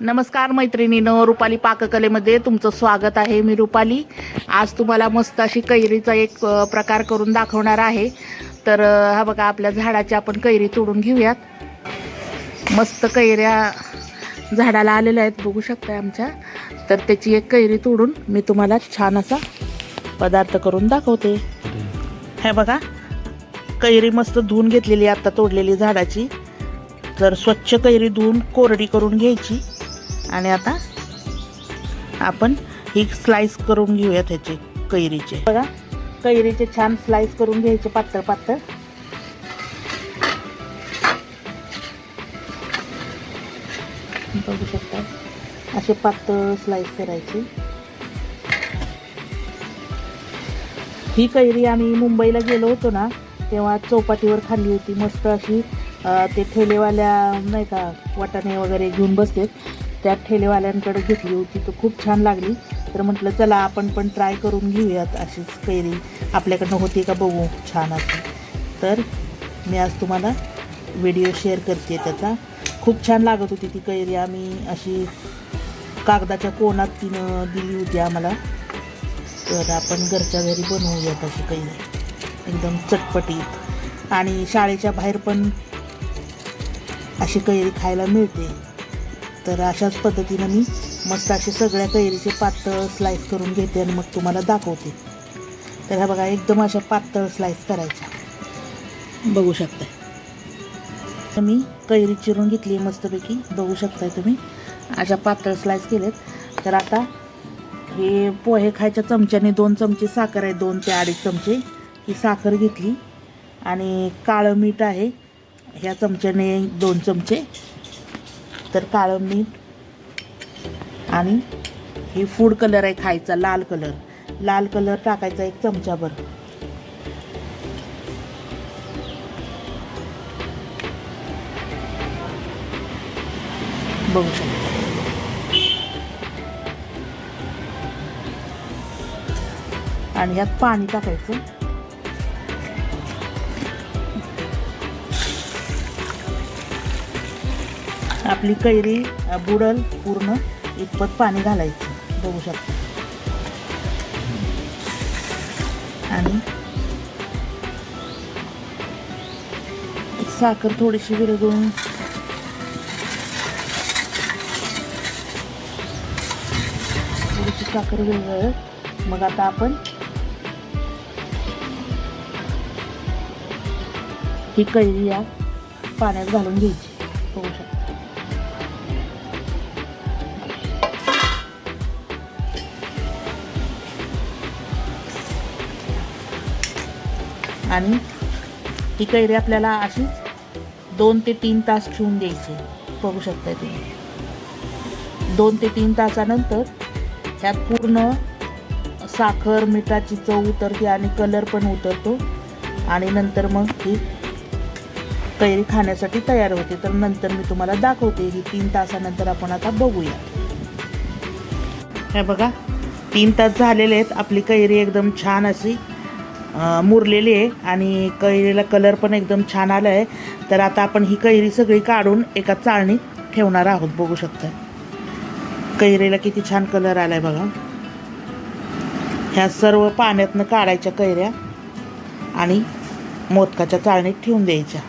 नमस्कार मैत्रिणींनो, रुपाली पाककलेमध्ये तुमचं स्वागत आहे. मी रुपाली. आज तुम्हाला मस्त अशी कैरीचा एक प्रकार करून दाखवणार आहे. तर हा बघा, आपल्या झाडाची आपण कैरी तोडून घेऊयात. मस्त कैऱ्या झाडाला आलेल्या आहेत, बघू शकता आमच्या. तर त्याची एक कैरी तोडून मी तुम्हाला छान असा पदार्थ करून दाखवते. हे बघा, कैरी मस्त धुवून घेतलेली आता तोडलेली झाडाची. तर स्वच्छ कैरी धुवून कोरडी करून घ्यायची आणि आता आपण ही स्लाइस करून घेऊया त्याचे कैरीचे. बघा, कैरीचे छान स्लाइस करून घ्यायचे पातळ पातळ. बघू शकता, असे पातळ स्लाइस करायचे. ही कैरी आम्ही मुंबईला गेलो होतो ना, तेव्हा चौपाटीवर खाल्ली होती. मस्त अशी ते ठेलेवाल्या नाही का, वाटाणे वगैरे घेऊन बसते, त्या ठेलेवाल्यांकडे घेतली होती. तर खूप छान लागली. तर म्हटलं चला आपण पण ट्राय करून घेऊयात अशीच कैरी, आपल्याकडनं होती का बघू छान अशी. तर मी आज तुम्हाला व्हिडिओ शेअर करते त्याचा. खूप छान लागत होती ती कैरी. आम्ही अशी कागदाच्या कोणात तिनं दिली होती आम्हाला. तर आपण घरच्या घरी बनवूयात अशी कैरी, एकदम चटपटीत. आणि शाळेच्या बाहेर पण अशी कैरी खायला मिळते. तर अशाच पद्धतीनं मी मस्त असे सगळ्या कैरीचे पातळ स्लाइस करून घेते आणि मग तुम्हाला दाखवते. तर ह्या बघा, एकदम अशा पातळ स्लाइस करायच्या, बघू शकताय. मी कैरी चिरून घेतली मस्तपैकी, बघू शकताय तुम्ही. अशा पातळ स्लाइस केलेत. तर आता हे पोहे खायच्या चमच्याने 2 चमचे साखर आहे, 2 ते 2.5 चमचे ही साखर घेतली. आणि काळं मीठ आहे ह्या चमच्याने 2 चमचे. तर काळं मीठ आणि हे फूड कलर आहे खायचा, लाल कलर. लाल कलर टाकायचा 1 चमचाभर. बघू शकता. आणि ह्यात पाणी टाकायचं. आपली कैरी बुडल पूर्ण इतपत पाणी घालायचं, बघू शकता. आणि साखर थोडीशी विरघळून साखर विरघळत. मग आता आपण ही कैरी या पाण्यात घालून घ्यायची, बघू शकता. आणि ही कैरी आपल्याला अशीच 2 ते 3 तास ठेवून द्यायची, बघू शकता तुम्ही. 2 ते 3 तासानंतर त्यात पूर्ण साखर मिठाची चव उतरते आणि कलर पण उतरतो. आणि नंतर मग ही कैरी खाण्यासाठी तयार होते. तर नंतर मी तुम्हाला दाखवते ही 3 तासानंतर. आपण आता बघूया. हे बघा, 3 तास झालेले आहेत. आपली कैरी एकदम छान अशी मुरलेली आहे आणि कैरीला कलर पण एकदम छान आला आहे. तर आता आपण ही कैरी सगळी काढून एका चाळणीत ठेवणार आहोत, बघू शकता. कैरीला किती छान कलर आला आहे बघा. ह्या सर्व पाण्यातनं काढायच्या कैऱ्या आणि मोदकाच्या चाळणीत ठेवून द्यायच्या.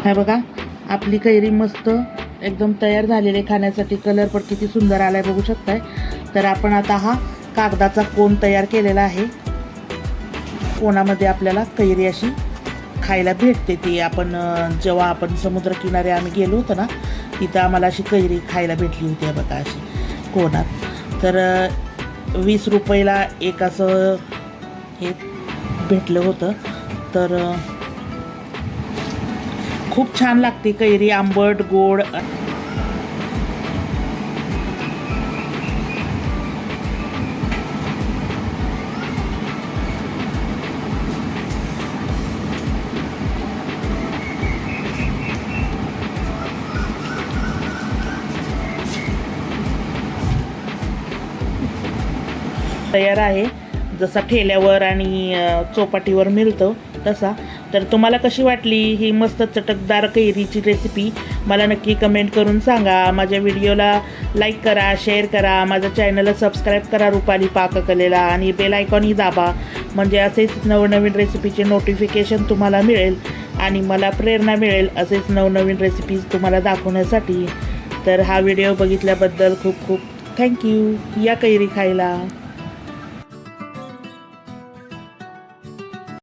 हे बघा, आपली कैरी मस्त एकदम तयार झालेली आहे खाण्यासाठी. कलर पण किती सुंदर आला आहे, बघू शकताय. तर आपण आता हा कागदाचा कोन तयार केलेला आहे. कोणामध्ये आपल्याला कैरी अशी खायला भेटते. ती आपण जेव्हा आपण समुद्रकिनारी आम्ही गेलो होतो ना, तिथं आम्हाला अशी कैरी खायला भेटली होती बघा, अशी कोणात. तर 20 रुपयाला एक असं हे भेटलं होतं. तर खूप छान लागते कैरी, आंबट गोड. तयार आहे, जसा ठेल्यावर आणि चौपाटीवर मिळतो तसा. तर तुम्हाला कशी वाटली ही मस्त चटकदार कैरीची रेसिपी मला नक्की कमेंट करून सांगा. माझ्या व्हिडिओला लाईक करा, शेअर करा, माझ्या चॅनलला सबस्क्राईब करा रुपाली पाककलेला, आणि बेल आयकॉनही दाबा, म्हणजे असेच नवनवीन रेसिपीचे नोटिफिकेशन तुम्हाला मिळेल आणि मला प्रेरणा मिळेल असेच नवनवीन रेसिपीज तुम्हाला दाखवण्यासाठी. तर हा व्हिडिओ बघितल्याबद्दल खूप खूप थँक्यू. या कैरी खायला.